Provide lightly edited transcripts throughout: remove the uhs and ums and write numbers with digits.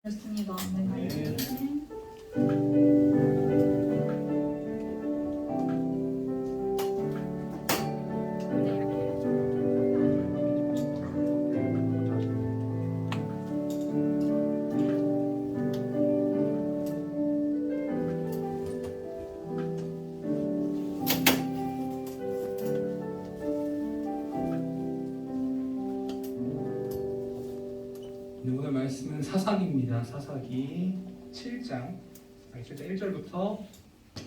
됐습니다. 네. 네. 네, 오늘 말씀은 사사기입니다. 사사기 7장 1절부터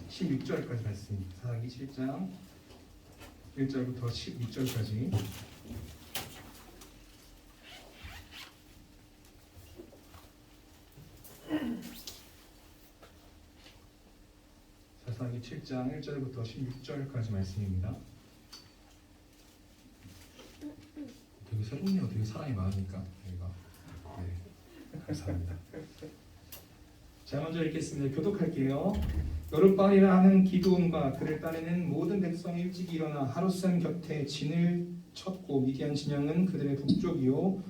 16절까지 말씀입니다. 사사기 7장 1절부터 16절까지. 사사기 7장 1절부터 16절까지 말씀입니다. 되게 새롭네요. 되게 사람이 많으니까 여기가. 네, 감사합니다. 자, 먼저 읽겠습니다. 교독할게요. 여룻바알이라 하는 기드온과 그를 따르는 모든 백성이 일찍 일어나 하룻샘 곁에 진을 쳤고 미디안 진영은 그들의 북쪽이요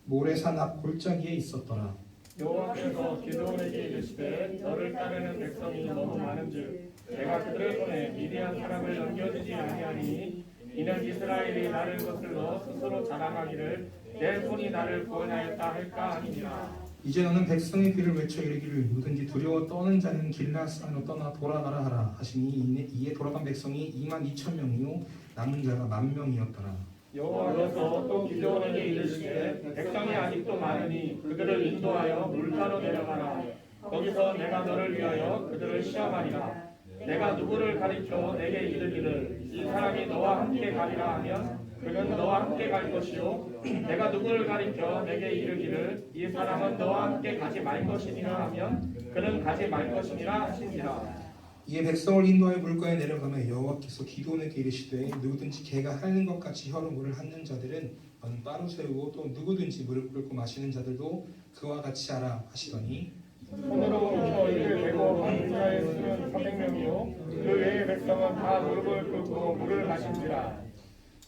모레산 앞 골짜기에 있었더라. 여호와께서 기드온에게 이르시되 너를 따르는 백성이 너무 많은즉 내가 그들을 보내 미디안 사람을 넘겨주지 아니하니 이는 이스라엘이 나를 거슬러 스스로 자랑하기를 내 손이 나를 구원하였다 할까 함이니라. 이제 너는 백성의 귀를 외쳐 이르기를 누구든지 두려워 떠는 자는 길라산으로 떠나 돌아가라 하라 하시니 이에 돌아간 백성이 22,000명이요 남은 자가 10,000명이었더라. 여호와께서 또 기드온에게 이르시되 백성이 아직도 많으니 그들을 인도하여 물가로 내려가라. 거기서 내가 너를 위하여 그들을 시험하리라. 내가 누구를 가리켜 내게 이르기를 이 사람이 너와 함께 가리라 하면 그는 너와 함께 갈 것이요 내가 누구를 가리켜 내게 이르기를 이 사람은 너와 함께 가지 말 것이니라 하면 그는 가지 말 것이니라 하시니라. 이에 백성을 인도하여 물가에 내려가며 여호와께서 기드온에게 이르시되 누구든지 개가 핥는 것 같이 혀로 물을 핥는 자들은 너는 따로 세우고 또 누구든지 무릎 꿇고 마시는 자들도 그와 같이 하라 하시더니 손으로 저희를 대고 받는 자의 수는 400명이요 그 외의 백성은 다 무릎을 꿇고 물을 마신지라.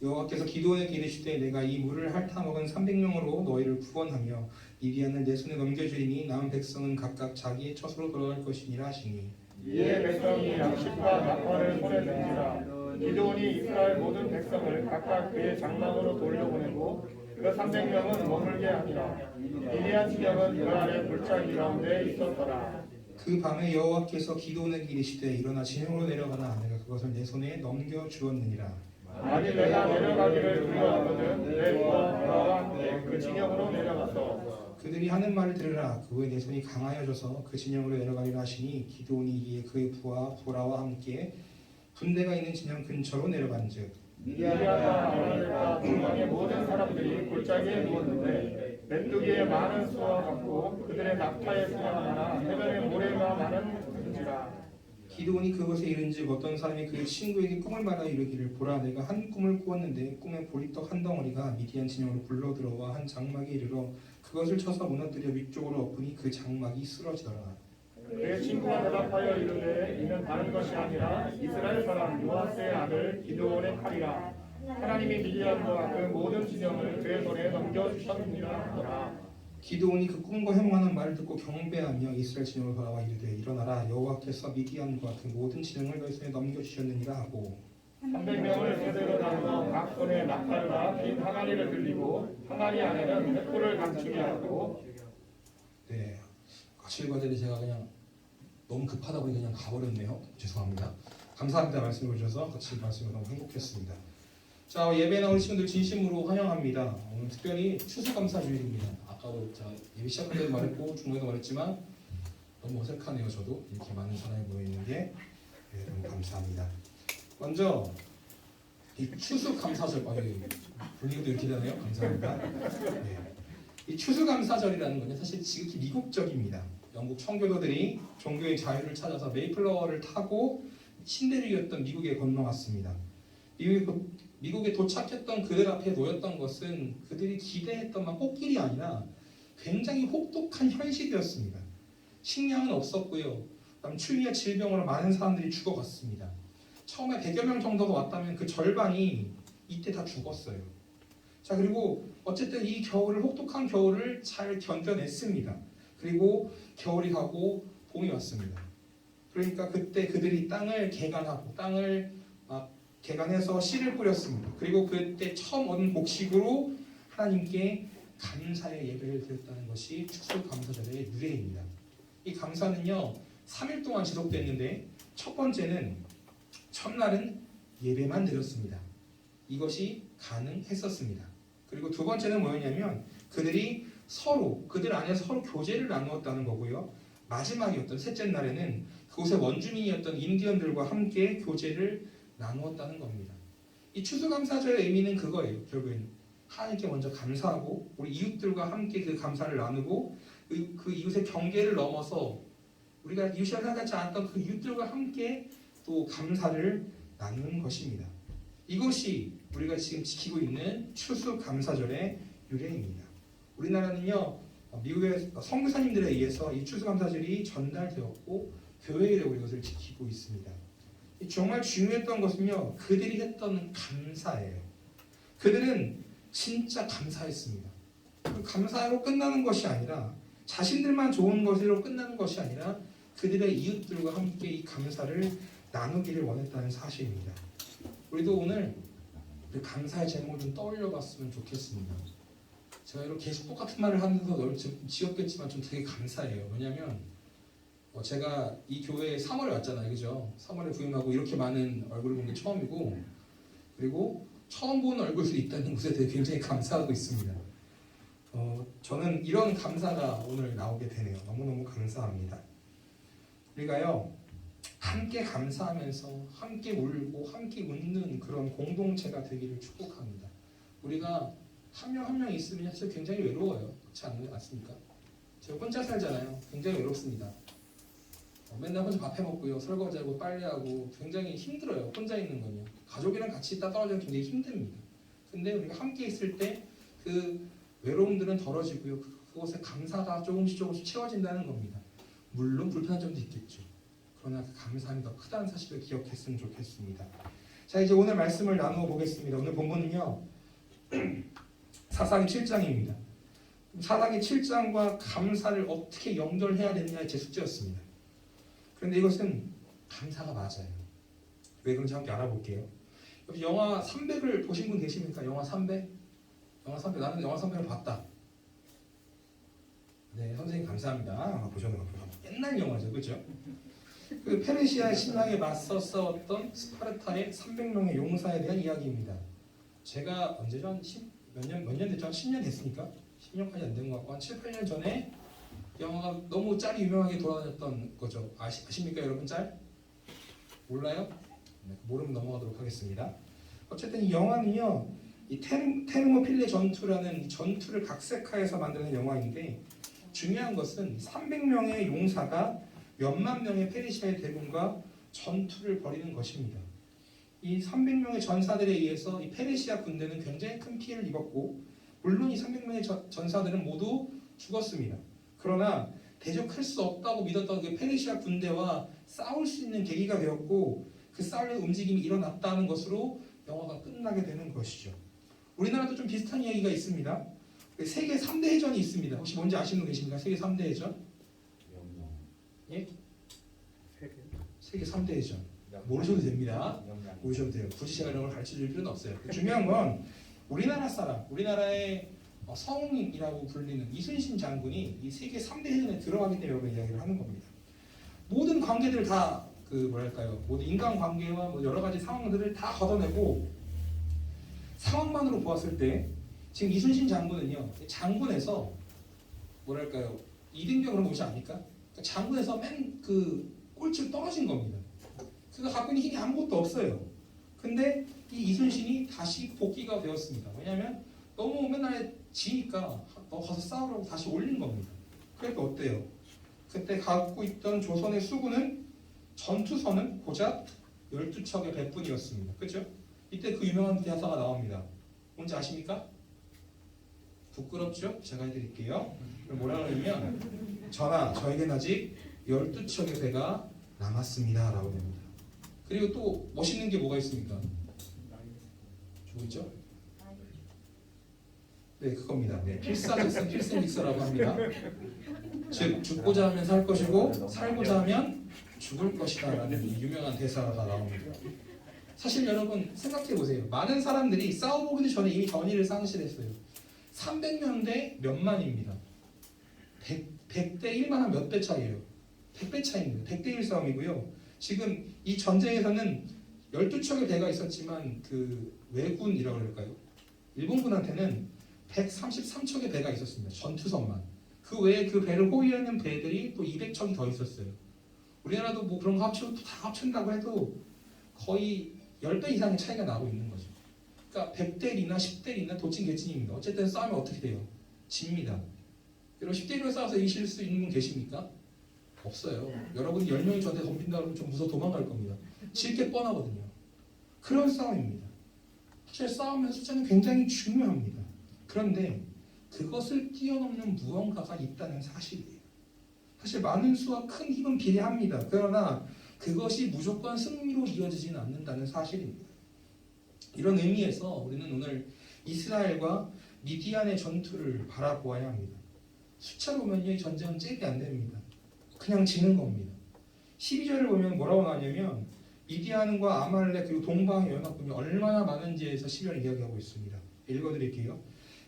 여호와께서 기드온에게 이르시되 내가 이 물을 핥아 먹은 300명으로 너희를 구원하며 미디안을 내 손에 넘겨주리니 남은 백성은 각각 자기의 처소로 돌아갈 것이니라 하시니 이에 백성이 양식과 나팔을 손에 든지라. 기드온이 이스라엘 모든 백성을 각각 그의 장막으로 돌려보내고 그 300명은 머물게 하니라. 미디안 지경은 그 아래 골짜기 가운데 있었더라. 그 밤에 여호와께서 기드온에게 이르시되 일어나 진영으로 내려가라 내가 그것을 내 손에 넘겨주었느니라. 만일 내가 내려가기를 두려워하거든 내 부하 부하와 함께 그 진영으로 내려가서 그들이 하는 말을 들으라. 그 후에 내 손이 강하여져서 그 진영으로 내려가리라 하시니 기드온이 이에 그의 부하 보라와 함께 군대가 있는 진영 근처로 내려간즉 미디안과 아말렉과 중앙의 모든 사람들이 골짜기에 누웠는데 메뚜기의 많은 수와 같고 그들의 낙타의 수가 많아 해변의 모래가 많은지라. 기드온이 그곳에 이른즉 어떤 사람이 그의 친구에게 꿈을 말하여 이르기를 보라 내가 한 꿈을 꾸었는데 꿈에 보리떡 한 덩어리가 미디안 진영으로 굴러 들어와 한 장막에 이르러 그것을 쳐서 무너뜨려 위쪽으로 엎으니 그 장막이 쓰러지더라. 그의 친구가 대답하여 이르되 이는 다른 것이 아니라 이스라엘 사람 요아스의 아들 기드온의 칼이라. 하나님이 미디안과 그 모든 진영을 그의 손에 넘겨주셨느니라 하더라. 기드온이 그 꿈과 해몽하는 말을 듣고 경배하며 이스라엘 진영으로 돌아와 이르되 일어나라 여호와께서 미디안과 그 모든 진영을 너희 손에 넘겨주셨느니라 하고 300명을 세대로 나누어 각 손에 나팔과 긴 항아리를 들리고 항아리 안에는 횃불을 감추게 하고. 네 같이 읽어야 되는데 제가 그냥 너무 급하다 보니 그냥 가버렸네요. 죄송합니다. 감사합니다. 말씀해 주셔서 같이 말씀을 너무 행복했습니다. 자 예배 나온 친구들 진심으로 환영합니다. 오늘 특별히 추수감사주일입니다. 아까도 제가 예배 시작할 때도 말했고 중간에도 말했지만 너무 어색하네요. 저도 이렇게 많은 사람이 모여있는 게 네, 너무 감사합니다. 먼저 이 추수감사절 분위기도 이렇게 되네요. 감사합니다. 네. 이 추수감사절이라는 건요 사실 지극히 미국적입니다. 영국 청교도들이 종교의 자유를 찾아서 메이플라워를 타고 신대륙이었던 미국에 건너왔습니다. 미국에 도착했던 그들 앞에 놓였던 것은 그들이 기대했던 꽃길이 아니라 굉장히 혹독한 현실이었습니다. 식량은 없었고요. 그다음 추위와 질병으로 많은 사람들이 죽어갔습니다. 처음에 100여 명 정도가 왔다면 그 절반이 이때 다 죽었어요. 자 그리고 어쨌든 이 겨울을 혹독한 겨울을 잘 견뎌냈습니다. 그리고 겨울이 가고 봄이 왔습니다. 그러니까 그때 그들이 땅을 개간하고 땅을 개간해서 씨를 뿌렸습니다. 그리고 그때 처음 얻은 곡식으로 하나님께 감사의 예배를 드렸다는 것이 추수감사절의 유래입니다. 이 감사는요 3일 동안 지속됐는데 첫 번째는 첫날은 예배만 드렸습니다. 이것이 가능했었습니다. 그리고 두 번째는 뭐였냐면 그들이 그들 안에서 서로 교제를 나누었다는 거고요. 마지막이었던 셋째 날에는 그곳의 원주민이었던 인디언들과 함께 교제를 나누었다는 겁니다. 이 추수감사절의 의미는 그거예요. 결국엔 하나님께 먼저 감사하고 우리 이웃들과 함께 그 감사를 나누고 그 이웃의 경계를 넘어서 우리가 이웃이라 생각하지 않았던 그 이웃들과 함께 또 감사를 나누는 것입니다. 이것이 우리가 지금 지키고 있는 추수감사절의 유래입니다. 우리나라는요 미국의 선교사님들에 의해서 이 추수감사절이 전달되었고 교회로 이것을 지키고 있습니다. 정말 중요했던 것은요 그들이 했던 감사예요. 그들은 진짜 감사했습니다. 감사로 끝나는 것이 아니라 자신들만 좋은 것으로 끝나는 것이 아니라 그들의 이웃들과 함께 이 감사를 나누기를 원했다는 사실입니다. 우리도 오늘 그 감사의 제목을 좀 떠올려 봤으면 좋겠습니다. 제가 이렇게 계속 똑같은 말을 하면서 지었겠지만 좀 되게 감사해요. 왜냐하면 제가 이 교회에 3월에 왔잖아요. 그죠? 3월에 부임하고 이렇게 많은 얼굴을 본 게 처음이고 그리고 처음 보는 얼굴이 있다는 것에 대해 굉장히 감사하고 있습니다. 저는 이런 감사가 오늘 나오게 되네요. 너무너무 감사합니다. 우리가요 함께 감사하면서 함께 울고 함께 웃는 그런 공동체가 되기를 축복합니다. 우리가 한 명 한 명 있으면 사실 굉장히 외로워요. 그렇지 않습니까? 제가 혼자 살잖아요. 굉장히 외롭습니다. 맨날 혼자 밥 해먹고요. 설거지하고 빨래하고 굉장히 힘들어요. 혼자 있는 건요. 가족이랑 같이 있다 떨어지면 굉장히 힘듭니다. 근데 우리가 함께 있을 때 그 외로움들은 덜어지고요. 그것에 감사가 조금씩 채워진다는 겁니다. 물론 불편한 점도 있겠죠. 그러나 그 감사함이 더 크다는 사실을 기억했으면 좋겠습니다. 자 이제 오늘 말씀을 나누어 보겠습니다. 오늘 본문은요 사사기 7장입니다. 사사기 7장과 감사를 어떻게 연결해야 되느냐의 제 숙제였습니다. 그런데 이것은 감사가 맞아요. 왜 그런지 함께 알아볼게요. 혹시 영화 300을 보신 분 계십니까? 영화 300? 영화 300 나는 영화 300을 봤다. 네 선생님 감사합니다. 보셨나 봐요. 옛날 영화죠, 그렇죠? 그 페르시아의 신랑에 맞서 싸웠던 스파르타의 300명의 용사에 대한 이야기입니다. 제가 언제죠? 몇 년 됐죠? 한 10년 됐으니까? 10년까지 안 된 것 같고 한 7, 8년 전에 영화가 너무 짤이 유명하게 돌아다녔던 거죠. 아십니까 여러분 짤? 몰라요? 네, 모르면 넘어가도록 하겠습니다. 어쨌든 이 영화는요 이 테르모필레 전투라는 전투를 각색하여서 만드는 영화인데 중요한 것은 300명의 용사가 몇만 명의 페르시아의 대군과 전투를 벌이는 것입니다. 이 300명의 전사들에 의해서 이 페르시아 군대는 굉장히 큰 피해를 입었고 물론 이 300명의 전사들은 모두 죽었습니다. 그러나 대적할 수 없다고 믿었던 그 페르시아 군대와 싸울 수 있는 계기가 되었고 그 싸울 움직임이 일어났다는 것으로 영화가 끝나게 되는 것이죠. 우리나라도 좀 비슷한 이야기가 있습니다. 세계 3대 해전이 있습니다. 혹시 뭔지 아시는 분 계십니까? 세계 3대 해전? 예? 세계 3대 해전. 모르셔도 됩니다. 모르셔도 돼요. 굳이 제가 이런 걸 가르쳐줄 필요는 없어요. 중요한 건 우리나라 사람, 우리나라의 성이라고 불리는 이순신 장군이 이 세계 3대 해전에 들어가기 때문에 여러분 이야기를 하는 겁니다. 모든 관계들을 다 모든 인간 관계와 여러 가지 상황들을 다 걷어내고 상황만으로 보았을 때 지금 이순신 장군은요 장군에서 이등병 그런 것이 아닙니까? 장군에서 맨 꼴찌로 떨어진 겁니다. 그가 갖고 있는 힘이 아무것도 없어요. 근데 이 이순신이 다시 복귀가 되었습니다. 왜냐하면 너무 맨날 지니까 너 가서 싸우라고 다시 올린 겁니다. 그러니까 어때요? 그때 갖고 있던 조선의 수군은 전투선은 고작 12척의 백분이었습니다. 그렇죠? 이때 그 유명한 대사가 나옵니다. 뭔지 아십니까? 부끄럽죠? 제가 해드릴게요. 뭐라고 하냐면 전하, 저에겐 아직 12척의 배가 남았습니다 라고 됩니다. 그리고 또 멋있는 게 뭐가 있습니까? 뭐있죠? 네, 그겁니다. 네, 필사적성 필생직서라고 합니다. 즉 죽고자 하면 살 것이고 살고자 하면 죽을 것이다라는 이 유명한 대사가 나옵니다. 사실 여러분 생각해 보세요. 많은 사람들이 싸워보기 전에 이미 전의를 상실했어요. 300명 대 몇만입니다. 100대 1만 한 몇 배 차이예요. 100배 차이입니다. 100대 1 싸움이고요. 지금 이 전쟁에서는 12척의 배가 있었지만 그 왜군이라고 그럴까요? 일본군한테는 133척의 배가 있었습니다. 전투선만. 그 외에 그 배를 호위하는 배들이 또 200척이 더 있었어요. 우리나라도 뭐 그런 거 합치고 다 합친다고 해도 거의 10배 이상의 차이가 나고 있는 거죠. 그러니까 100대 1이나 10대 1이나 도찐개찐입니다. 어쨌든 싸우면 어떻게 돼요? 집니다. 여러분 10대 1로 싸워서 이기실 수 있는 분 계십니까? 없어요. 여러분이 10명이 저한테 덤빈다 그러면 좀 무서워 도망갈 겁니다. 질 게 뻔하거든요. 그런 싸움입니다. 사실 싸움의 숫자는 굉장히 중요합니다. 그런데 그것을 뛰어넘는 무언가가 있다는 사실이에요. 사실 많은 수와 큰 힘은 비례합니다. 그러나 그것이 무조건 승리로 이어지지는 않는다는 사실입니다. 이런 의미에서 우리는 오늘 이스라엘과 미디안의 전투를 바라보아야 합니다. 숫자로 보면 이 전쟁은 잽이 안 됩니다. 그냥 지는 겁니다. 12절을 보면 뭐라고 나오냐면 미디안과 아말렉 그리고 동방의 연합군이 얼마나 많은지에서 12절을 이야기하고 있습니다. 읽어드릴게요.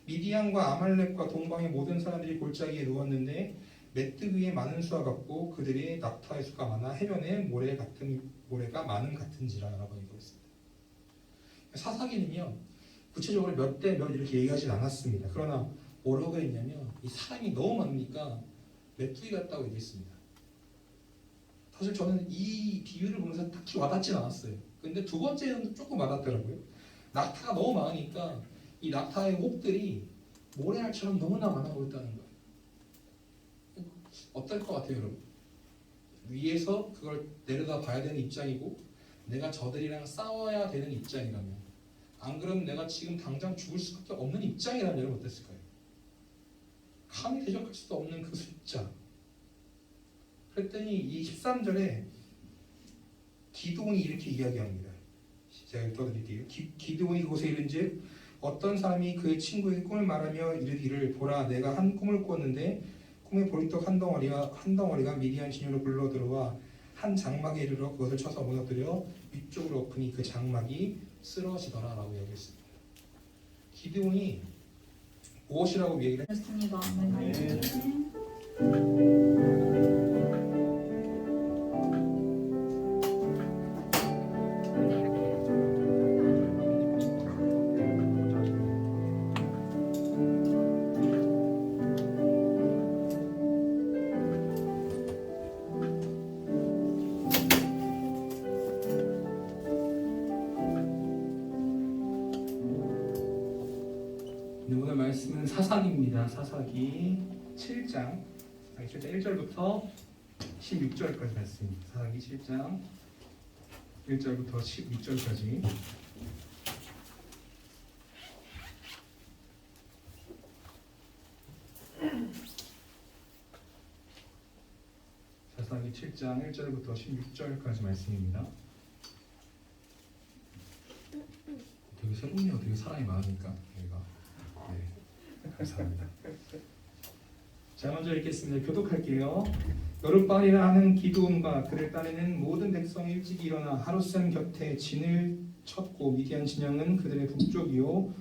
미디안과 아말렉과 동방의 모든 사람들이 골짜기에 누웠는데 메뚜 위에 많은 수와 같고 그들의 낙타의 수가 많아 해변에 모래가 많은 같은지라라고 얘기하고 있습니다. 사사기는요 구체적으로 몇 대 몇 이렇게 얘기하진 않았습니다. 그러나 뭐라고 했냐면 이 사람이 너무 많으니까 메뚜기 같다고 얘기했습니다. 사실 저는 이 비유를 보면서 딱히 와닿진 않았어요. 근데 두 번째는 조금 와닿더라고요. 낙타가 너무 많으니까 이 낙타의 혹들이 모래알처럼 너무나 많아고 있다는 거예요. 어떨 것 같아요, 여러분? 위에서 그걸 내려다 봐야 되는 입장이고 내가 저들이랑 싸워야 되는 입장이라면 안 그러면 내가 지금 당장 죽을 수밖에 없는 입장이라면 여러분 어땠을까요? 감히 대적할 수도 없는 그 숫자. 그랬더니 이 13절에 기드온이 이렇게 이야기합니다. 제가 읽어드릴게요. 기드온이 그곳에 이른즉 어떤 사람이 그의 친구에게 꿈을 말하며 이르기를 보라 내가 한 꿈을 꾸었는데 꿈의 보리떡 한 덩어리가 미디안 진영으로 굴러 들어와 한 장막에 이르러 그것을 쳐서 무너뜨려 위쪽으로 엎으니 그 장막이 쓰러지더라 라고 이야기했습니다. 기드온이 무엇이라고 얘기를 그렇습니다. 오늘 말씀은 사사기입니다. 사사기 7장 1절부터 16절까지 말씀입니다. 사사기 7장 1절부터 16절까지 사사기 7장 1절부터 16절까지 말씀입니다. 되게 새롭네요. 되게 사람이 많으니까 여기가. 네, 감사합니다. 자, 먼저 읽겠습니다. 교독할게요. 여룻바리라 하는 기드온과 그를 따르는 모든 백성이 일찍 일어나 하룻샘 곁에 진을 쳤고 미디안 진영은 그들의 북쪽이요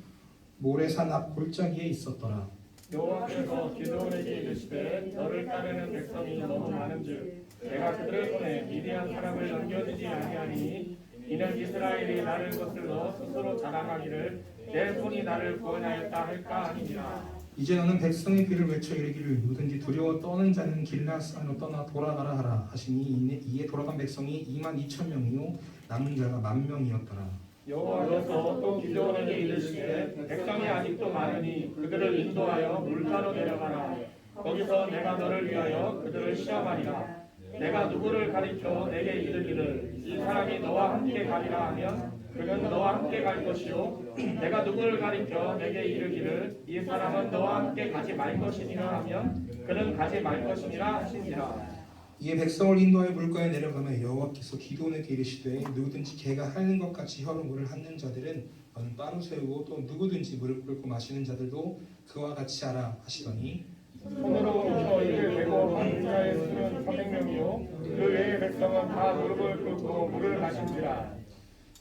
모래산 앞 골짜기에 있었더라. 여호와께서 기드온에게 이르시되 너를 따르는 백성이 너무 많은즉 내가 그들을 보내 미디안 사람을 넘겨주지 아니하리니 이는 이스라엘이 나를 거슬러 스스로 자랑하기를 내 손이 나를 구원하였다 할까 아니니라. 이제 너는 백성의 귀를 외쳐 이르기를 누구든지 두려워 떠는 자는 길라산으로 떠나 돌아가라 하라 하시니 이에 돌아간 백성이 22,000명이요 남은 자가 10,000명이었더라. 여호와께서 또 기드온에게 이르시되 백성이 아직도 많으니 그들을 인도하여 물가로 내려가라. 거기서 내가 너를 위하여 그들을 시험하리라. 내가 누구를 가리켜 내게 이르기를 이 사람이 너와 함께 가리라 하면 그는 너와 함께 갈 것이요 내가 누구를 가리켜 내게 이르기를 이 사람은 너와 함께 가지 말 것이니라 하면 그는 가지 말 것이니라 하시니라. 이에 백성을 인도하여 물가에 내려가며 여호와께서 기드온에게 이르시되 누구든지 개가 핥는 것 같이 혀로 물을 핥는 자들은 너는 따로 세우고 또 누구든지 무릎 꿇고 마시는 자들도 그와 같이 하라 하시더니 손으로 쳐 이를 대고 한 자의 수는 400명이요 그 외의 백성은 다 무릎을 꿇고 물을 마신지라.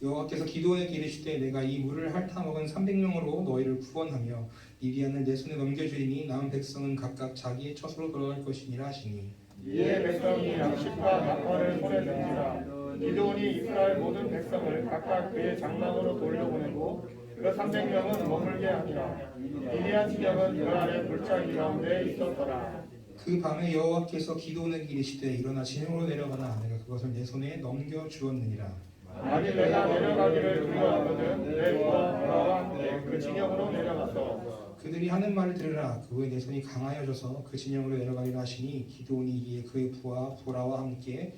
여호와께서 기드온에게 이르시되 내가 이 물을 핥아먹은 300명으로 너희를 구원하며 미디안을 내 손에 넘겨주리니 남은 백성은 각각 자기의 처소로 돌아갈 것이니라 하시니 이에 백성이 양식과 나팔을 손에 든지라. 기드온이 이스라엘 모든 백성을 각각 그의 장막으로 돌려보내고 그 300명은 머물게 하니라. 미디안 진영은 그 아래 골짜기 가운데 있었더라. 그 밤에 여호와께서 기드온에게 이르시되 일어나 진영으로 내려가라 내가 그것을 내 손에 넘겨주었느니라. 만일 내가 내려가기를 두려워하거든 내 부하 부하와 함께 그 진영으로 내려가서 그들이 하는 말을 들으라. 그 후에 내 손이 강하여져서 그 진영으로 내려가리라 하시니 기드온이 이에 그의 부하 보라와 함께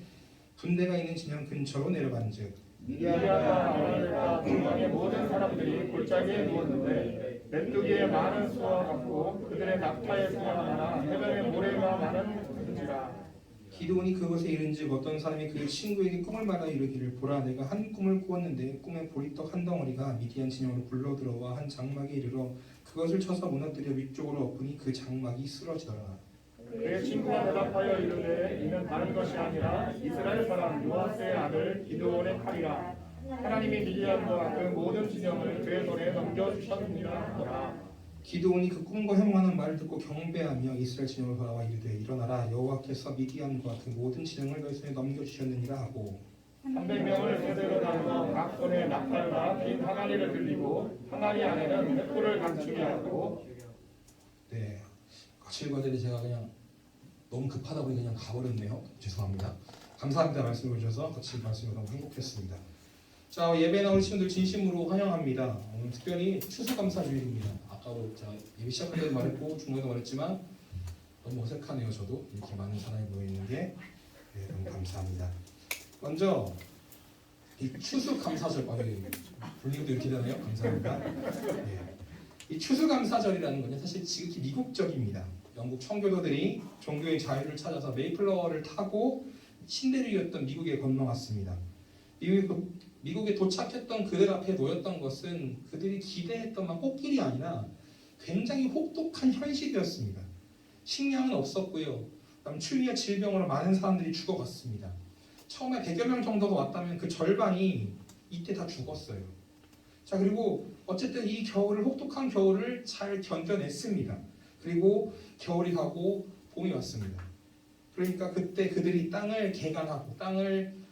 군대가 있는 진영 근처로 내려간즉 미디안과 아말렉과 동방의 모든 사람들이 골짜기에 누웠는데 메뚜기의 많은 수와 같고 그들의 낙타의 수가 많아 해변의 모래가 많은지라. 기드온이 그곳에 이른즉 어떤 사람이 그 친구에게 꿈을 말하여 이르기를 보라 내가 한 꿈을 꾸었는데 꿈에 보리떡 한 덩어리가 미디안 진영으로 굴러 들어와 한 장막에 이르러 그것을 쳐서 무너뜨려 위쪽으로 엎으니 그 장막이 쓰러지더라. 그의 친구가 대답하여 이르되 이는 다른 것이 아니라 이스라엘 사람 요아스의 아들 기드온의 칼이라. 하나님이 미디안과 그 모든 진영을 그의 손에 넘겨주셨느니라 하더라. 기드온이 그 꿈과 해몽하는 말을 듣고 경배하며 이스라엘 진영으로 돌아와 이르되 일어나라 여호와께서 미디안과 그 모든 진영을 너희 손에 넘겨주셨느니라 하고 300명을 세대로 나누어 각 손에 나팔과 빈 항아리를 들리고 항아리 안에는 횃불을 감추게 하고. 네 같이 읽어드리 제가 그냥 너무 급하다 보니 그냥 가버렸네요. 죄송합니다. 감사합니다. 말씀해 주셔서 같이 말씀을 너무 행복했습니다. 자 예배 나온 친구들 진심으로 환영합니다. 오늘 특별히 추수감사주일입니다. 아까도 제가 예배 시작할 때도 말했고 중간에도 말했지만 너무 어색하네요. 저도 이렇게 많은 사람이 모여있는 게 네, 너무 감사합니다. 먼저 이 추수감사절 불리고도 이렇게 되나요? 감사합니다. 네. 이 추수감사절이라는 건요 사실 지극히 미국적입니다. 영국 청교도들이 종교의 자유를 찾아서 메이플라워를 타고 신대륙이었던 미국에 건너왔습니다. 미국에 도착했던 그들 앞에 놓였던 것은 그들이 기대했던 막 꽃길이 아니라 굉장히 혹독한 현실이었습니다. 식량은 없었고요. 그다음 추위와 질병으로 많은 사람들이 죽어갔습니다. 처음에 100여 명 정도가 왔다면 그 절반이 이때 다 죽었어요. 자 그리고 어쨌든 이 겨울을 혹독한 겨울을 잘 견뎌냈습니다. 그리고 겨울이 가고 봄이 왔습니다. 그러니까 그때 그들이 땅을 개간하고 땅을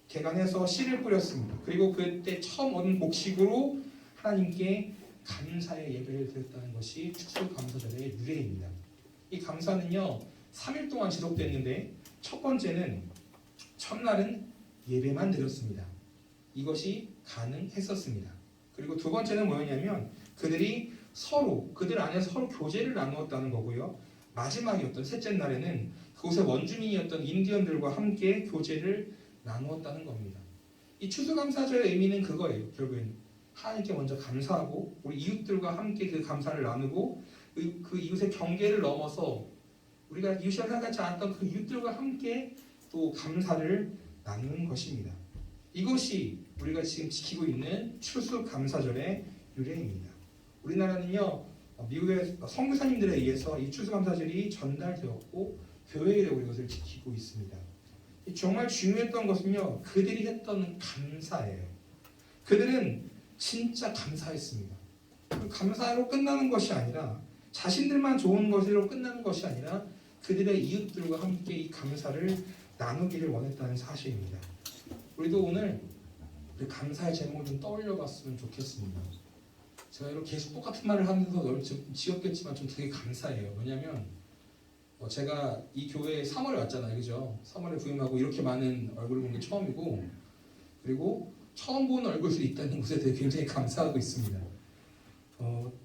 개간해서 씨를 뿌렸습니다. 그리고 그때 처음 얻은 곡식으로 하나님께 감사의 예배를 드렸다는 것이 추수감사절의 유래입니다. 이 감사는요 3일 동안 지속됐는데 첫 번째는 첫날은 예배만 드렸습니다. 이것이 가능했었습니다. 그리고 두 번째는 뭐였냐면 그들이 그들 안에서 서로 교제를 나누었다는 거고요. 마지막이었던 셋째 날에는 그곳의 원주민이었던 인디언들과 함께 교제를 나누었다는 겁니다. 이 추수감사절의 의미는 그거예요. 결국엔 하나님께 먼저 감사하고 우리 이웃들과 함께 그 감사를 나누고 그 이웃의 경계를 넘어서 우리가 이웃이라 생각하지 않았던 그 이웃들과 함께 또 감사를 나누는 것입니다. 이것이 우리가 지금 지키고 있는 추수감사절의 유래입니다. 우리나라는요 미국의 선교사님들에 의해서 이 추수감사절이 전달되었고 교회로 이것을 지키고 있습니다. 정말 중요했던 것은요 그들이 했던 감사예요. 그들은 진짜 감사했습니다. 감사로 끝나는 것이 아니라 자신들만 좋은 것으로 끝나는 것이 아니라 그들의 이웃들과 함께 이 감사를 나누기를 원했다는 사실입니다. 우리도 오늘 우리 감사의 제목을 좀 떠올려 봤으면 좋겠습니다. 제가 이렇게 계속 똑같은 말을 하면서 지었겠지만 좀 되게 감사해요. 왜냐하면 제가 이 교회에 3월에 왔잖아요. 그죠? 3월에 부임하고 이렇게 많은 얼굴을 본 게 처음이고 그리고 처음 보는 얼굴들이 있다는 것에 대해 굉장히 감사하고 있습니다.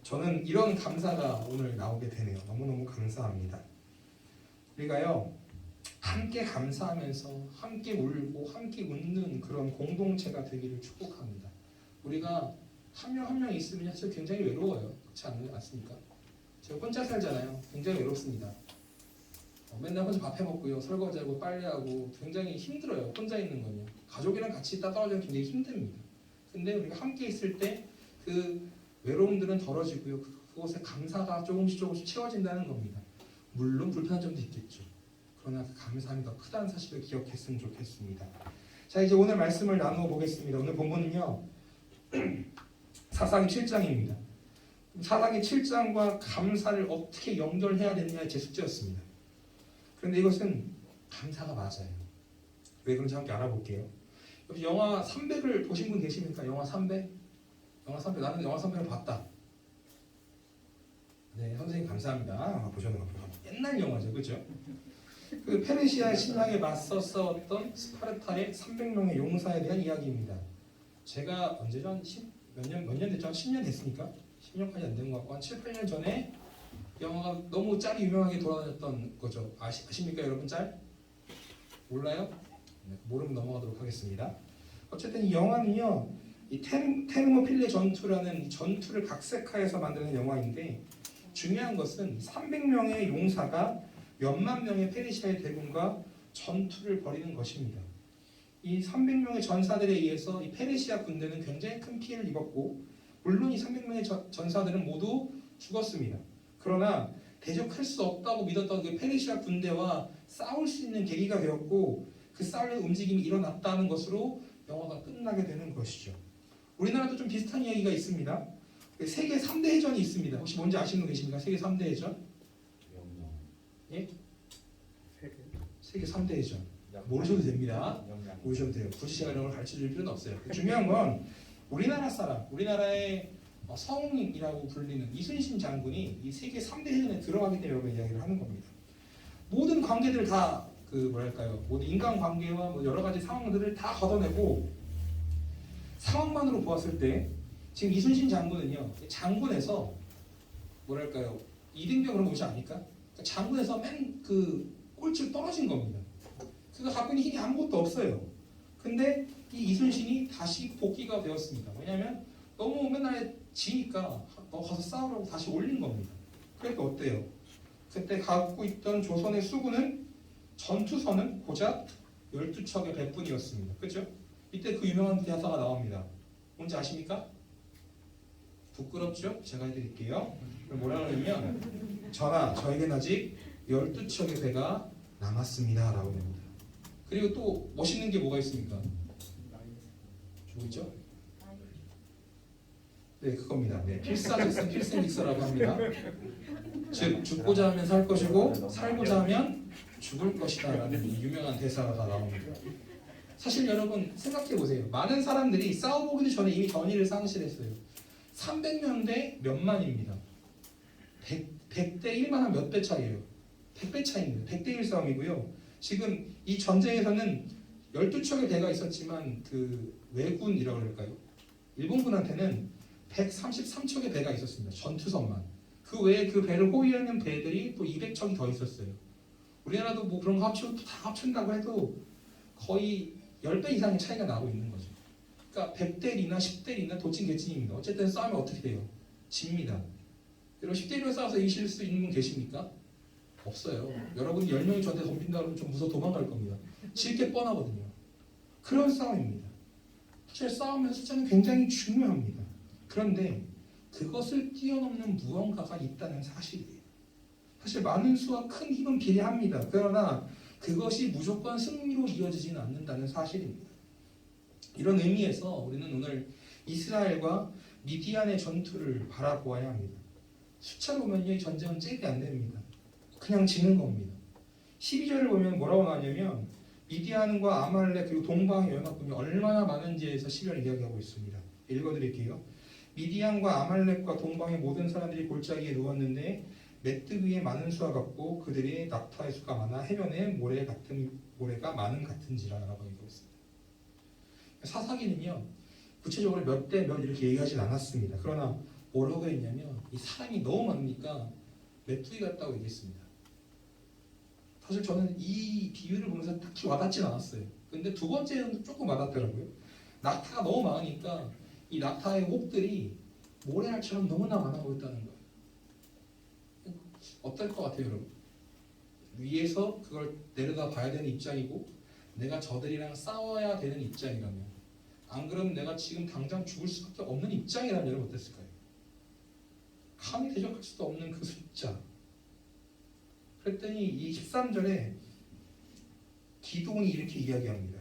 저는 이런 감사가 오늘 나오게 되네요. 너무너무 감사합니다. 우리가요 함께 감사하면서 함께 울고 함께 웃는 그런 공동체가 되기를 축복합니다. 우리가 한 명 한 명 있으면 사실 굉장히 외로워요. 그렇지 않습니까? 제가 혼자 살잖아요. 굉장히 외롭습니다. 맨날 혼자 밥 해먹고요. 설거지하고 빨래하고 굉장히 힘들어요. 혼자 있는 건요. 가족이랑 같이 있다 떨어지면 굉장히 힘듭니다. 근데 우리가 함께 있을 때 그 외로움들은 덜어지고요. 그곳에 감사가 조금씩 채워진다는 겁니다. 물론 불편한 점도 있겠죠. 그러나 그 감사함이 더 크다는 사실을 기억했으면 좋겠습니다. 자, 이제 오늘 말씀을 나누어 보겠습니다. 오늘 본문은요. 사사기 7장입니다. 사사기 7장과 감사를 어떻게 연결해야 되느냐의 제 숙제였습니다. 그런데 이것은 감사가 맞아요. 왜 그런지 함께 알아볼게요. 혹시 영화 300을 보신 분 계십니까? 영화 300? 영화 300. 나는 영화 300을 봤다. 네, 선생님 감사합니다. 보셨나 봐요. 옛날 영화죠, 그렇죠? 그 페르시아의 신랑에 맞서 싸웠던 스파르타의 300명의 용사에 대한 이야기입니다. 제가 언제죠? 몇 년 됐죠? 한 10년 됐으니까? 10년까지 안 된 것 같고 한 7, 8년 전에 영화가 너무 짤이 유명하게 돌아다녔던 거죠. 아십니까 여러분 짤? 몰라요? 네, 모르면 넘어가도록 하겠습니다. 어쨌든 이 영화는요, 이 테르모필레 전투라는 전투를 각색하여서 만드는 영화인데 중요한 것은 300명의 용사가 몇만 명의 페르시아의 대군과 전투를 벌이는 것입니다. 이 300명의 전사들에 의해서 이 페르시아 군대는 굉장히 큰 피해를 입었고 물론 이 300명의 전사들은 모두 죽었습니다. 그러나 대적할 수 없다고 믿었던 그 페르시아 군대와 싸울 수 있는 계기가 되었고 그 싸울 움직임이 일어났다는 것으로 영화가 끝나게 되는 것이죠. 우리나라도 좀 비슷한 이야기가 있습니다. 세계 3대 해전이 있습니다. 혹시 뭔지 아시는 분 계십니까? 세계 3대 해전? 예? 세계 3대 해전. 모르셔도 됩니다. 모르셔도 돼요. 굳이 제가 이런 걸 가르쳐줄 필요는 없어요. 중요한 건 우리나라 사람, 우리나라의 성이라고 불리는 이순신 장군이 이 세계 3대 해전에 들어가기 때문에 여러분 이야기를 하는 겁니다. 모든 관계들을 다 모든 인간 관계와 뭐 여러 가지 상황들을 다 걷어내고 상황만으로 보았을 때 지금 이순신 장군은요, 장군에서 이등병 그런 것이 아닐까? 장군에서 맨 꼴찌로 떨어진 겁니다. 그가 갖고 있는 힘이 아무것도 없어요. 근데 이 이순신이 다시 복귀가 되었습니다. 왜냐하면 너무 맨날 지니까 너 가서 싸우라고 다시 올린 겁니다. 그러니까 어때요? 그때 갖고 있던 조선의 수군은 전투선은 고작 12척의 배뿐이었습니다. 그렇죠? 이때 그 유명한 대사가 나옵니다. 뭔지 아십니까? 부끄럽죠? 제가 해드릴게요. 뭐라 그러냐면 전하, 저에겐 아직 12척의 배가 남았습니다 라고 합니다. 그리고 또 멋있는 게 뭐가 있습니까? 뭐죠? 네, 그겁니다. 네, 필사적선 필생직서라고 합니다. 즉 죽고자 하면 살 것이고 살고자 하면 죽을 것이다 라는 유명한 대사가 나옵니다. 사실 여러분 생각해 보세요. 많은 사람들이 싸워보기도 전에 이미 전의를 상실했어요. 300명 대 몇만입니다. 100대 1만 한 몇 배 차이예요. 100배 차이입니다. 100대 1 싸움이고요. 지금 이 전쟁에서는 12척의 배가 있었지만 그 왜군이라고 할까요? 일본군한테는 133척의 배가 있었습니다. 전투선만. 그 외에 그 배를 호위하는 배들이 또 200척이 더 있었어요. 우리나라도 뭐 그런 거 합치고 다 합친다고 해도 거의 10배 이상의 차이가 나고 있는 거죠. 그러니까 100대 1이나 10대 1이나 도찐개찐입니다. 어쨌든 싸우면 어떻게 돼요? 집니다. 여러분 10대 1로 싸워서 이기실 수 있는 분 계십니까? 없어요. 여러분이 10명이 저한테 덤빈다 그러면 좀 무서워 도망갈 겁니다. 질 게 뻔하거든요. 그런 싸움입니다. 사실 싸움의 숫자는 굉장히 중요합니다. 그런데 그것을 뛰어넘는 무언가가 있다는 사실이에요. 사실 많은 수와 큰 힘은 비례합니다. 그러나 그것이 무조건 승리로 이어지지는 않는다는 사실입니다. 이런 의미에서 우리는 오늘 이스라엘과 미디안의 전투를 바라보아야 합니다. 숫자로 보면 이 전쟁은 잽이 안 됩니다. 그냥 지는 겁니다. 12절을 보면 뭐라고 나오냐면 미디안과 아말렉 그리고 동방의 연합군이 얼마나 많은지에서 12절을 이야기하고 있습니다. 읽어드릴게요. 미디안과 아말렉과 동방의 모든 사람들이 골짜기에 누웠는데 맷드 위에 많은 수와 같고 그들의 낙타의 수가 많아 해변에 모래가 많은 같은지라라고 얘기하고 있습니다. 사사기는요 구체적으로 몇 대 몇 이렇게 얘기하진 않았습니다. 그러나 뭐라고 했냐면 이 사람이 너무 많으니까 메뚜기 같다고 얘기했습니다. 사실 저는 이 비유를 보면서 딱히 와닿진 않았어요. 근데 두 번째는 조금 와닿더라고요. 낙타가 너무 많으니까 이 낙타의 혹들이 모래알처럼 너무나 많아 보였다는 거예요. 어떨 것 같아요, 여러분? 위에서 그걸 내려다 봐야 되는 입장이고 내가 저들이랑 싸워야 되는 입장이라면 안 그러면 내가 지금 당장 죽을 수밖에 없는 입장이라면 여러분 어땠을까요? 감히 대적할 수도 없는 그 숫자. 그랬더니 이 13절에 기드온이 이렇게 이야기합니다.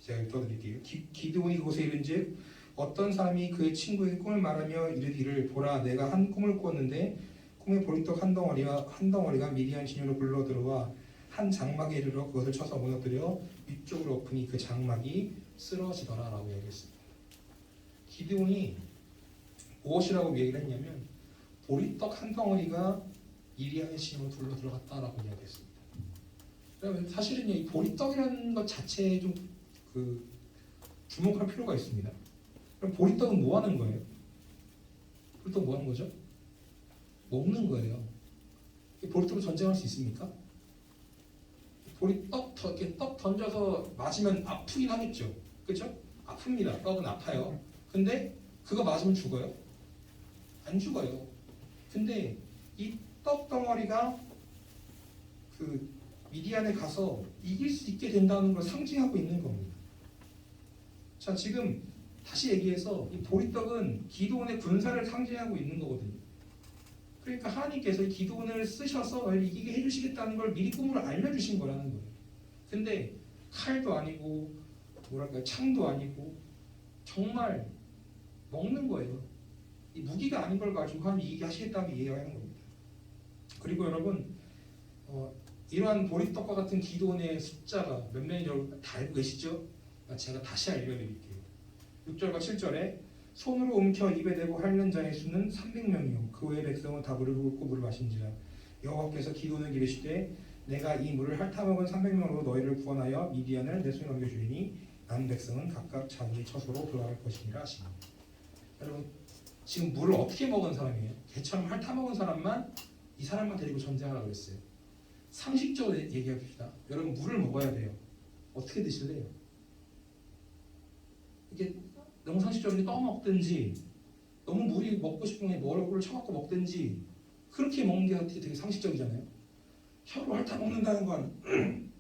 제가 읽어드릴게요. 기드온이 그곳에 이른즉 어떤 사람이 그의 친구에게 꿈을 말하며 이르기를 보라 내가 한 꿈을 꾸었는데 꿈에 보리떡 한 덩어리가 미디안 진영으로 굴러 들어와 한 장막에 이르러 그것을 쳐서 무너뜨려 위쪽으로 엎으니 그 장막이 쓰러지더라 라고 얘기했습니다. 기드온이 무엇이라고 얘기를 했냐면 보리떡 한 덩어리가 미디안의 진영으로 굴러 들어갔다라고 이야기했습니다. 그러면 사실은 이 보리떡이라는 것 자체에 좀 주목할 필요가 있습니다. 그럼 보리떡은 뭐 하는 거예요? 보리떡 뭐 하는 거죠? 먹는 거예요. 보리떡으로 전쟁할 수 있습니까? 보리떡 이렇게 떡 던져서 맞으면 아프긴 하겠죠. 그렇죠? 아픕니다. 떡은 아파요. 근데 그거 맞으면 죽어요? 안 죽어요. 근데 이 떡 덩어리가 그 미디안에 가서 이길 수 있게 된다는 걸 상징하고 있는 겁니다. 자, 지금 다시 얘기해서 이 보리떡은 기드온의 군사를 상징하고 있는 거거든요. 그러니까 하나님께서 이 기드온을 쓰셔서 너희를 이기게 해주시겠다는 걸 미리 꿈으로 알려주신 거라는 거예요. 근데 칼도 아니고 뭐랄까 창도 아니고 정말 먹는 거예요. 이 무기가 아닌 걸 가지고 하나님 이기게 하시겠다고 이해하는 겁니다. 그리고 여러분 이러한 보리떡과 같은 기드온의 숫자가 몇 명인지 여러분 다 알고 계시죠? 제가 다시 알려드릴게요. 6절과 7절에 손으로 움켜 입에 대고 핥는 자의 수는 300명이요 그 외의 백성은 다 물을 붓고 물을 마신지라. 여호와께서 기드온을 기르시되 내가 이 물을 핥아먹은 300명으로 너희를 구원하여 미디안을 내 손에 넘겨주리니 남은 백성은 각각 자기의 처소로 돌아갈 것이니라 하시니. 여러분 지금 물을 어떻게 먹은 사람이에요? 개처럼 핥아먹은 사람만 이 사람만 데리고 전쟁하라고 그랬어요. 상식적으로 얘기합시다. 여러분 물을 먹어야 돼요. 어떻게 드실래요? 이게 너무 상식적으로 떠먹든지 너무 물이 먹고 싶은 게 얼굴을 쳐갖고 먹든지 그렇게 먹는 게 되게 상식적이잖아요. 혀로 핥아먹는다는 건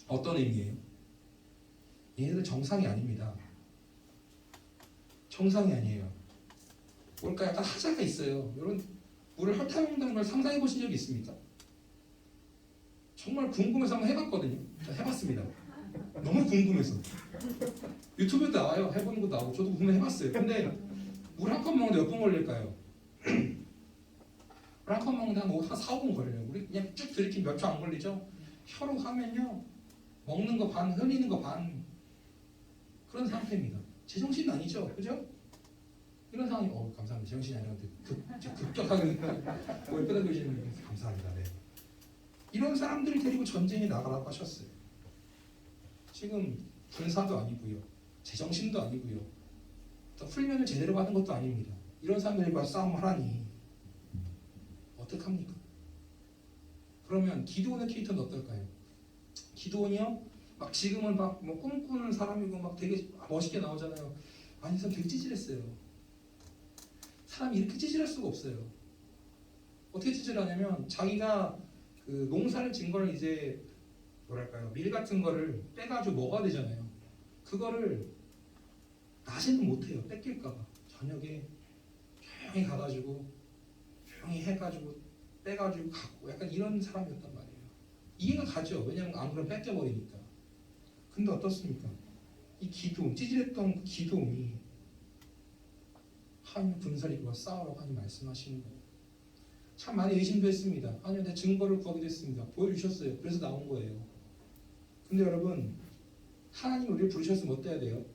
어떤 의미예요? 얘네들 정상이 아닙니다. 정상이 아니에요. 뭘까 약간 하자가 있어요. 여러분 물을 핥아먹는다는 걸 상상해 보신 적이 있습니까? 정말 궁금해서 한번 해봤거든요. 해봤습니다. 너무 궁금해서. 유튜브에 나와요. 해보는 것도 나오고 저도 궁금해 해봤어요. 근데 물 한 컵 먹는데 몇 분 걸릴까요? 물 한 컵 먹는데 한 4, 5분 걸려요. 우리 그냥 쭉 들이키면 몇 초 안 걸리죠? 혀로 하면요. 먹는 거 반, 흘리는 거 반. 그런 상태입니다. 제정신 아니죠? 그죠? 이런 상황이 감사합니다. 제정신이 아니라는데 급격하게 뭘 끄덕여주시는 분 감사합니다. 네. 이런 사람들을 데리고 전쟁에 나가라고 하셨어요. 지금 군사도 아니고요. 제정신도 아니고요. 또 훈련을 제대로 받은 것도 아닙니다. 이런 사람들과 싸움을 하니 어떡합니까? 그러면 기드온의 캐릭터는 어떨까요? 기드온이요? 막 지금은 막 뭐 꿈꾸는 사람이고 막 되게 멋있게 나오잖아요. 아니, 이 사람 되게 찌질했어요. 사람이 이렇게 찌질할 수가 없어요. 어떻게 찌질하냐면 자기가 그 농사를 진 거를 이제 뭐랄까요 밀 같은 거를 빼가지고 먹어야 되잖아요. 그거를 낮에는 못해요. 뺏길까봐. 저녁에 조용히 가가지고 조용히 해가지고 빼가지고 갖고 약간 이런 사람이었단 말이에요. 이해가 가죠. 왜냐면 안 그러면 뺏겨버리니까. 근데 어떻습니까? 이 기드온, 찌질했던 그 기드온이 하나님 군사력과 싸우라고 하나님 말씀하시는 거예요. 참 많이 의심도 했습니다. 하나님 내 증거를 구하기도 했습니다. 보여주셨어요. 그래서 나온 거예요. 근데 여러분 하나님이 우리를 부르셨으면 어때야 돼요?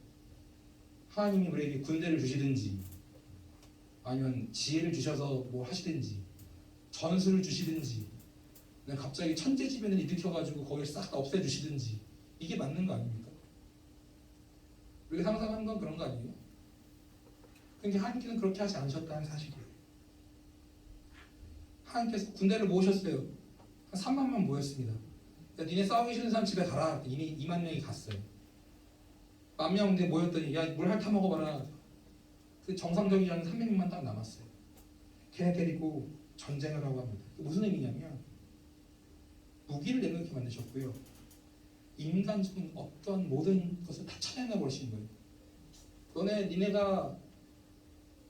하나님이 우리에게 군대를 주시든지 아니면 지혜를 주셔서 뭐 하시든지 전술을 주시든지 갑자기 천재지변을 일으켜가지고 거기를 싹 다 없애주시든지 이게 맞는 거 아닙니까? 우리가 상상하는 건 그런 거 아니에요? 근데 하나님께서는 그렇게 하지 않으셨다는 사실이에요. 하나님께서 군대를 모으셨어요. 한 3만만 모였습니다. 니네 싸우기 싫은 사람 집에 가라. 이미 2만 명이 갔어요. 10,000명인데 모였더니 야 물 핥아 먹어봐라. 그 정상적이지 않은 300명만 딱 남았어요. 걔네 데리고 전쟁을 하고 합니다. 무슨 의미냐면 무기를 내놓게 만드셨고요. 인간적인 어떤 모든 것을 다 찾아내 버리신 거예요. 니네가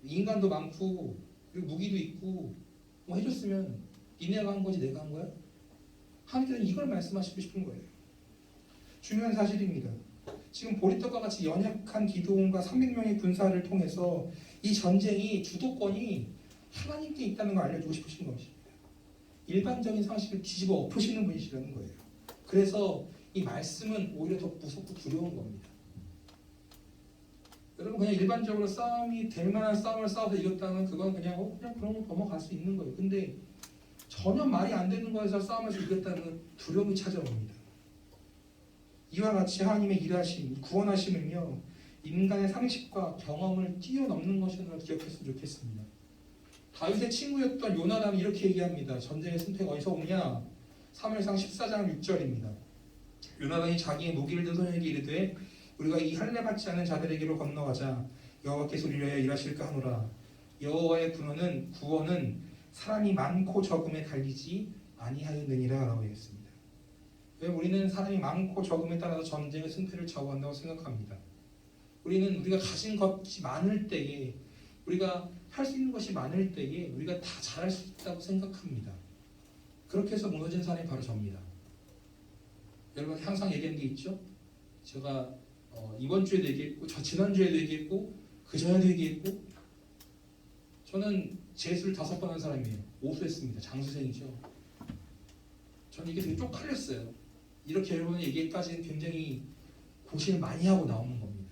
인간도 많고 그리고 무기도 있고 뭐 해줬으면 니네가 한 거지 내가 한 거야? 하나님께서는 이걸 말씀하시고 싶은 거예요. 중요한 사실입니다. 지금 보리떡과 같이 연약한 기드온과 300명의 군사를 통해서 이 전쟁이 주도권이 하나님께 있다는 걸 알려주고 싶으신 것입니다. 일반적인 상식을 뒤집어 엎으시는 분이시라는 거예요. 그래서 이 말씀은 오히려 더 무섭고 두려운 겁니다. 여러분 그냥 일반적으로 싸움이 될 만한 싸움을 싸워서 이겼다면 그건 그냥 그런 거 넘어갈 수 있는 거예요. 근데 전혀 말이 안 되는 거에서 싸움에서 이겼다는 두려움이 찾아옵니다. 이와 같이 하나님의 일하심, 구원하심은요 인간의 상식과 경험을 뛰어넘는 것이라는 걸 기억했으면 좋겠습니다. 다윗의 친구였던 요나단이 이렇게 얘기합니다. 전쟁의 승패가 어디서 오냐? 사무엘상 14장 6절입니다. 요나단이 자기의 무기를 든 소년에게 이르되 우리가 이 할례 받지 않은 자들에게로 건너가자 여호와께서 우리를 위하여 일하실까 하노라. 여호와의 구원은 사람이 많고 적음에 갈리지 아니하였느니라 라고 했습니다. 왜 우리는 사람이 많고 적음에 따라서 전쟁의 승패를 좌우한다고 생각합니다. 우리가 가진 것이 많을 때에 우리가 할 수 있는 것이 많을 때에 우리가 다 잘할 수 있다고 생각합니다. 그렇게 해서 무너진 사람이 바로 접니다. 여러분 항상 얘기하는 게 있죠. 제가 이번 주에도 얘기했고 지난주에도 얘기했고 그 전에도 얘기했고 저는 재수를 5번 한 사람이에요. 오수했습니다. 장수생이죠. 저는 이게 되게 쪽팔렸어요. 이렇게 여러분의 얘기까지는 굉장히 고심을 많이 하고 나오는 겁니다.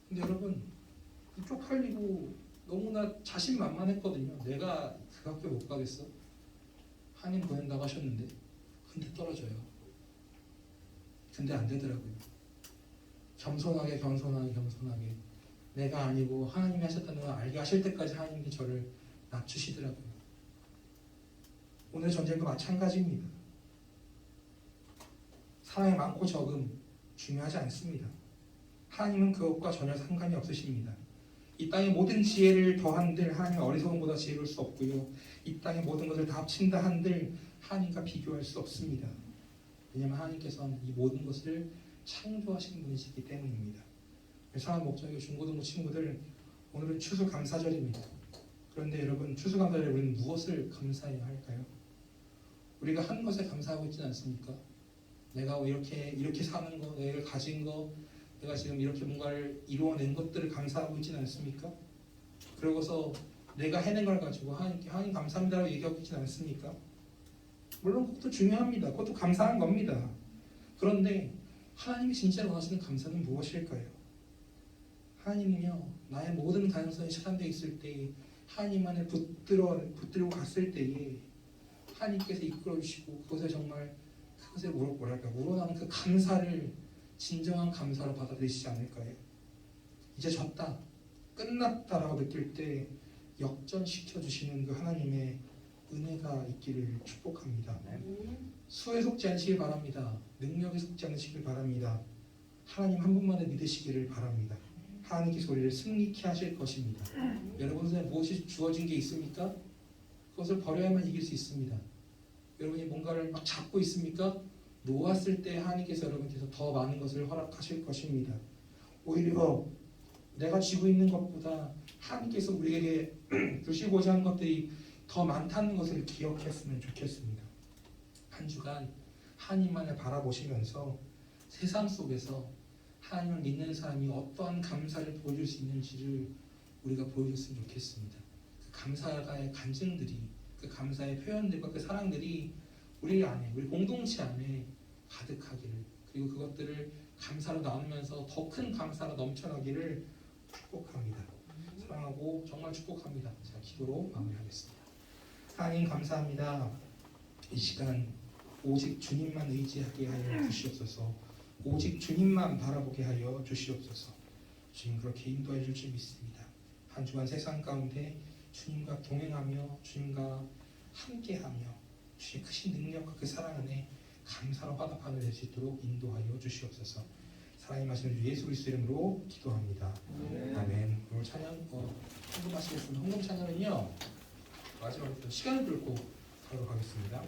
근데 여러분 쪽팔리고 너무나 자신만만했거든요. 내가 그 학교 못 가겠어? 하나님 보낸다고 하셨는데 근데 떨어져요. 근데 안 되더라고요. 겸손하게 내가 아니고 하나님이 하셨다는 걸 알게 하실 때까지 하나님이 저를 낮추시더라고요. 오늘 전쟁도 마찬가지입니다. 사람이 많고 적음 중요하지 않습니다. 하나님은 그것과 전혀 상관이 없으십니다. 이 땅의 모든 지혜를 더한들 하나님은 어리석음보다 지혜로울 수 없고요. 이 땅의 모든 것을 다 합친다 한들 하나님과 비교할 수 없습니다. 왜냐하면 하나님께서는 이 모든 것을 창조하신 분이시기 때문입니다. 사랑 목적의 중고등부 친구들 오늘은 추수감사절입니다. 그런데 여러분 추수감사절에 우리는 무엇을 감사해야 할까요? 우리가 한 것에 감사하고 있지는 않습니까? 내가 이렇게 사는 거, 내가 가진 거, 내가 지금 이렇게 뭔가를 이루어낸 것들을 감사하고 있지는 않습니까? 그러고서 내가 해낸 걸 가지고 하나님 감사합니다라고 얘기하고 있지는 않습니까? 물론 그것도 중요합니다. 그것도 감사한 겁니다. 그런데 하나님이 진짜로 원하시는 감사는 무엇일까요? 하나님은요 나의 모든 가능성이 차단되어 있을 때 하나님만을 붙들고 갔을 때에 하나님께서 이끌어주시고 그것을 정말 그것에 우러나는 그 감사를 진정한 감사로 받아들이시지 않을까요? 이제 졌다, 끝났다라고 느낄 때 역전시켜주시는 그 하나님의 은혜가 있기를 축복합니다. 수에 속지 않으시길 바랍니다. 능력에 속지 않으시길 바랍니다. 하나님 한 분만을 믿으시기를 바랍니다. 하나님께서 우리를 승리케 하실 것입니다. 여러분 손에 무엇이 주어진 게 있습니까? 그것을 버려야만 이길 수 있습니다. 여러분이 뭔가를 막 잡고 있습니까? 놓았을 때 하나님께서 여러분께서 더 많은 것을 허락하실 것입니다. 오히려 내가 쥐고 있는 것보다 하나님께서 우리에게 주시고자 하는 것들이 더 많다는 것을 기억했으면 좋겠습니다. 한 주간 하나님만을 바라보시면서 세상 속에서 하나님을 믿는 사람이 어떠한 감사를 보여줄 수 있는지를 우리가 보여줬으면 좋겠습니다. 그 감사의 간증들이, 그 감사의 표현들과 그 사랑들이 우리 안에, 우리 공동체 안에 가득하기를, 그리고 그것들을 감사로 나누면서 더 큰 감사가 넘쳐나기를 축복합니다. 사랑하고 정말 축복합니다. 자, 기도로 마무리하겠습니다. 하나님 감사합니다. 이 시간 오직 주님만 의지하게 하여 주시옵소서. 오직 주님만 바라보게 하여 주시옵소서. 주님 그렇게 인도해 줄 줄 믿습니다. 한 주간 세상 가운데 주님과 동행하며 주님과 함께하며 주의 크신 능력과 그 사랑 안에 감사로 화답하는 될 수 있도록 인도하여 주시옵소서. 사랑의 말씀을 예수 그리스도 이름으로 기도합니다. 아멘. 오늘 찬양 헌금하시겠습니다. 헌금 찬양은요 마지막으로 시간을 끌고 가도록 하겠습니다.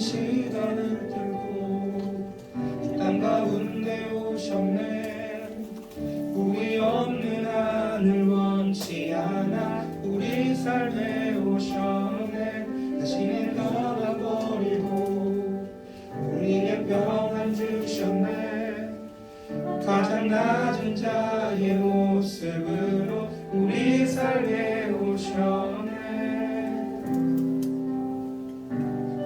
시간을 들고 이 땅 가운데 오셨네. 우리 없는 하늘 원치 않아 우리 삶에 오셨네. 다시는 떠나버리고 우리의 평안 주셨네. 가장 낮은 자의 모습으로 우리 삶에 오셨네.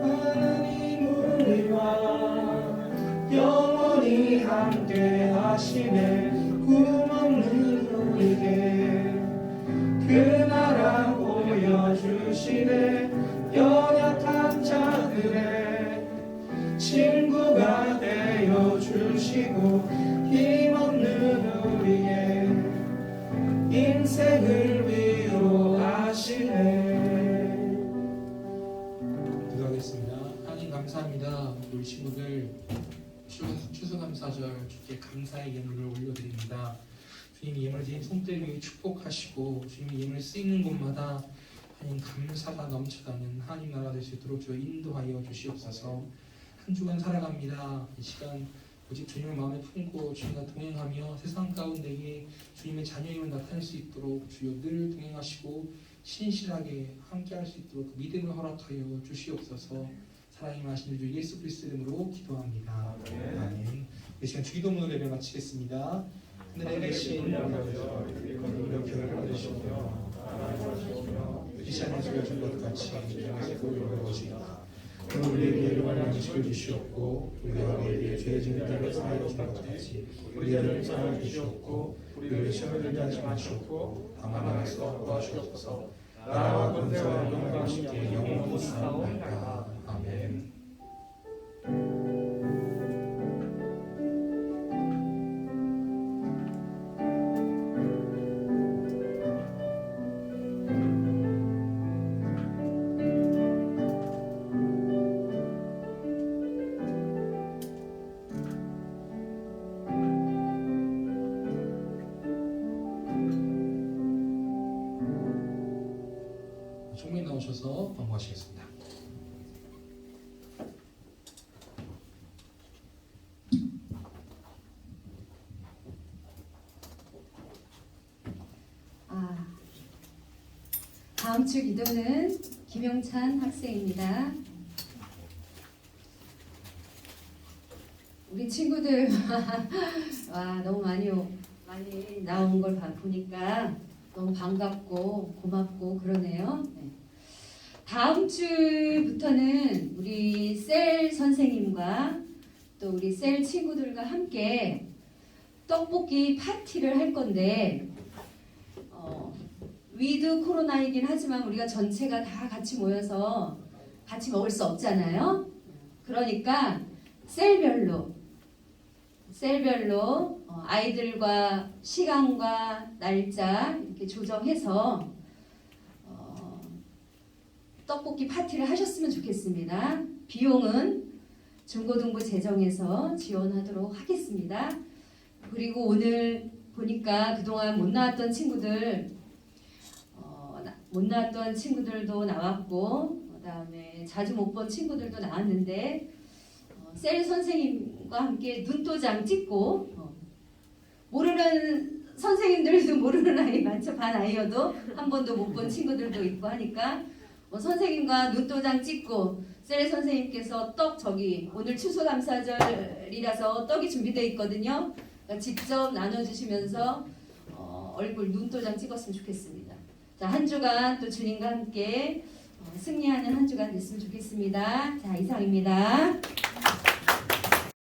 하나님 우리와 영원히 함께 하시네. 꿈없는 우리에게 그 나라 보여주시네. 연약한 자들의 친구가 되어주시고 힘없는 우리의 인생을 위로하시네. 기도하겠습니다. 하나님 감사합니다. 우리 친구들 추수감사절 주께 감사의 예물을 올려드립니다. 주님 예물 드린 손길 위에 축복하시고 주님 예물 쓰이는 곳마다 하나님 감사가 넘쳐나는 하나님 나라 될 수 있도록 주여 인도하여 주시옵소서. 한 주간 살아갑니다. 이 시간 오직 주님을 마음에 품고 주님과 동행하며 세상 가운데에 주님의 자녀임을 나타낼 수 있도록 주여 늘 동행하시고 신실하게 함께할 수 있도록 그 믿음을 허락하여 주시옵소서. 사랑이 하시는 주 예수 그리스도 이름으로 기도합니다. 아멘. 이 시간 주기도문으로 예배 마치겠습니다. 하늘에 계신 우리 아버지여 이름으로 교회를 받으시며 이 시간에 주신 것 같이 주님께서 이루어지이다. 우리에게 일반한 지식을 주시옵고 우리가 우리에게 죄 짓는 자를 사하여 주신 것 같이 우리를 사하여 주시옵고 우리를 시험에 들게 하지 마시옵고 다만 하나님께서 도와주옵소서. 나라와 권세와 영광과 함께 영원히 사옵나이다. 아멘. 총민 나오셔서 반복하시겠습니다. 다음 주 기도는 김용찬 학생입니다. 우리 친구들 와 너무 많이 나온 걸 보니까 너무 반갑고 고맙고 그러네요. 네. 다음 주부터는 우리 셀 선생님과 또 우리 셀 친구들과 함께 떡볶이 파티를 할 건데 위드 코로나이긴 하지만 우리가 전체가 다 같이 모여서 같이 먹을 수 없잖아요. 그러니까 셀별로 아이들과 시간과 날짜 이렇게 조정해서 떡볶이 파티를 하셨으면 좋겠습니다. 비용은 중고등부 재정에서 지원하도록 하겠습니다. 그리고 오늘 보니까 그동안 못 나왔던 친구들도 나왔고 그다음에 자주 못 본 친구들도 나왔는데 셀 선생님과 함께 눈도장 찍고 모르는 선생님들도 모르는 아이 많죠. 반 아이여도 한 번도 못 본 친구들도 있고 하니까 선생님과 눈도장 찍고 셀 선생님께서 떡 오늘 추수감사절이라서 떡이 준비되어 있거든요. 그러니까 직접 나눠주시면서 얼굴 눈도장 찍었으면 좋겠습니다. 자, 한 주간 또 주님과 함께 승리하는 한 주간 됐으면 좋겠습니다. 자, 이상입니다.